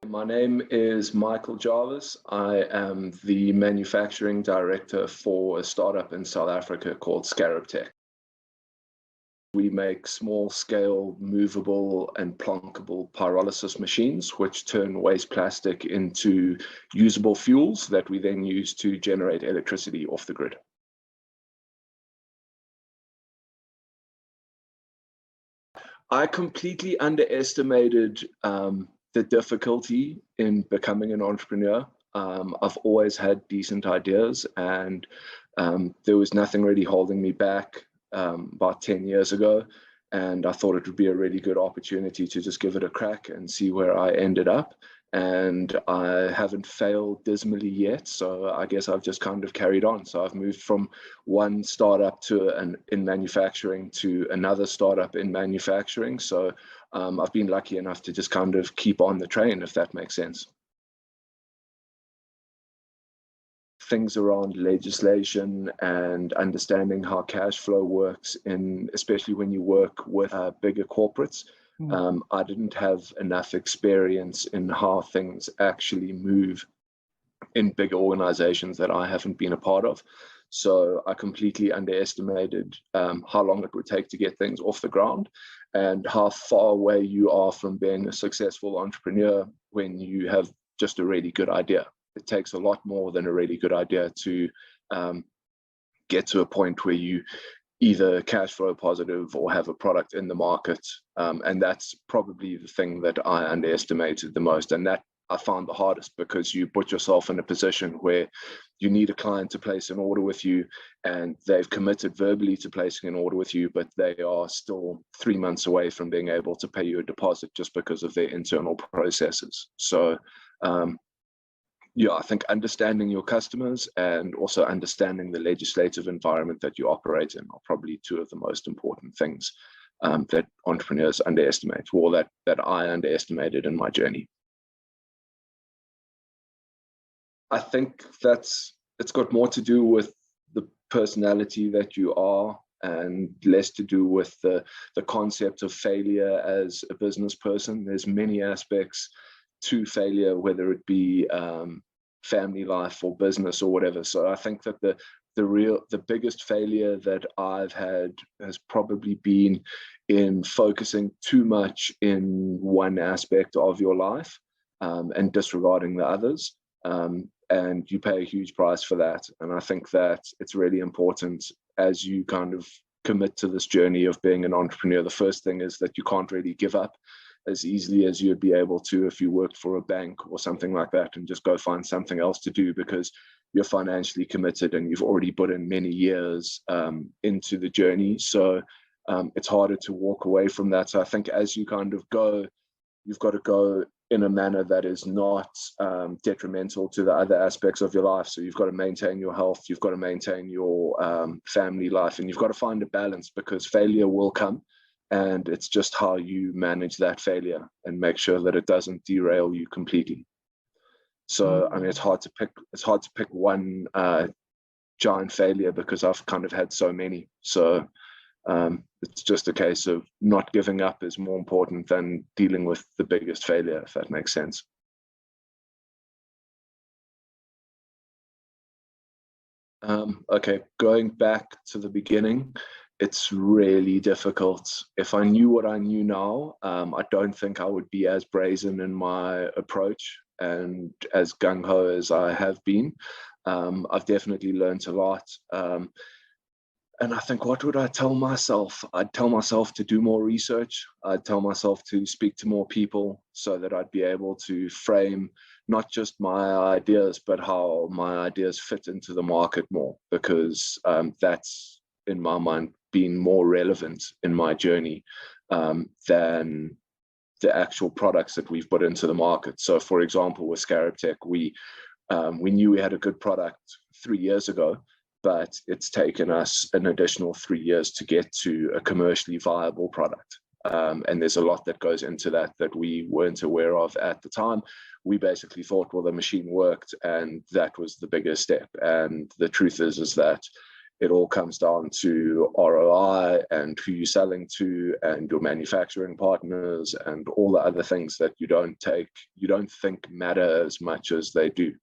My name is Michael Jervis. I am the manufacturing director for a startup in South Africa called ScarabTech. We make small-scale, movable and plonkable pyrolysis machines, which turn waste plastic into usable fuels that we then use to generate electricity off the grid. I completely underestimated the difficulty in becoming an entrepreneur. I've always had decent ideas, and there was nothing really holding me back about 10 years ago. And I thought it would be a really good opportunity to just give it a crack and see where I ended up. And I haven't failed dismally yet, so I guess I've just kind of carried on. So I've moved from one startup in manufacturing to another startup in manufacturing. So I've been lucky enough to just kind of keep on the train, if that makes sense. Things around legislation and understanding how cash flow works, especially when you work with bigger corporates. I didn't have enough experience in how things actually move in bigger organizations that I haven't been a part of. So I completely underestimated how long it would take to get things off the ground and how far away you are from being a successful entrepreneur when you have just a really good idea. It takes a lot more than a really good idea to get to a point where you either cash flow positive or have a product in the market. And that's probably the thing that I underestimated the most. And that I found the hardest, because you put yourself in a position where you need a client to place an order with you, and they've committed verbally to placing an order with you, but they are still 3 months away from being able to pay you a deposit just because of their internal processes. So yeah, I think understanding your customers and also understanding the legislative environment that you operate in are probably two of the most important things that entrepreneurs underestimate, or that I underestimated in my journey. I think it's got more to do with the personality that you are and less to do with the concept of failure as a business person. There's many aspects to failure, whether it be family life or business or whatever. So I think that the biggest failure that I've had has probably been in focusing too much in one aspect of your life and disregarding the others. And you pay a huge price for that. And I think that it's really important as you kind of commit to this journey of being an entrepreneur. The first thing is that you can't really give up as easily as you'd be able to if you worked for a bank or something like that, and just go find something else to do, because you're financially committed and you've already put in many years into the journey. So it's harder to walk away from that. So I think as you kind of go, you've got to go in a manner that is not detrimental to the other aspects of your life. So you've got to maintain your health, you've got to maintain your family life, and you've got to find a balance, because failure will come. And it's just how you manage that failure and make sure that it doesn't derail you completely. So I mean, it's hard to pick one giant failure, because I've kind of had so many. So it's just a case of not giving up is more important than dealing with the biggest failure, if that makes sense. Okay, going back to the beginning, it's really difficult. If I knew what I knew now, I don't think I would be as brazen in my approach and as gung-ho as I have been. I've definitely learned a lot. And I think, what would I tell myself? I'd tell myself to do more research. I'd tell myself to speak to more people so that I'd be able to frame not just my ideas, but how my ideas fit into the market more, because that's, in my mind, been more relevant in my journey than the actual products that we've put into the market. So for example, with ScarabTech, we knew we had a good product 3 years ago, but it's taken us an additional 3 years to get to a commercially viable product. And there's a lot that goes into that we weren't aware of at the time. We basically thought, well, the machine worked, and that was the biggest step. And the truth is that it all comes down to ROI and who you're selling to and your manufacturing partners and all the other things that you don't think matter as much as they do.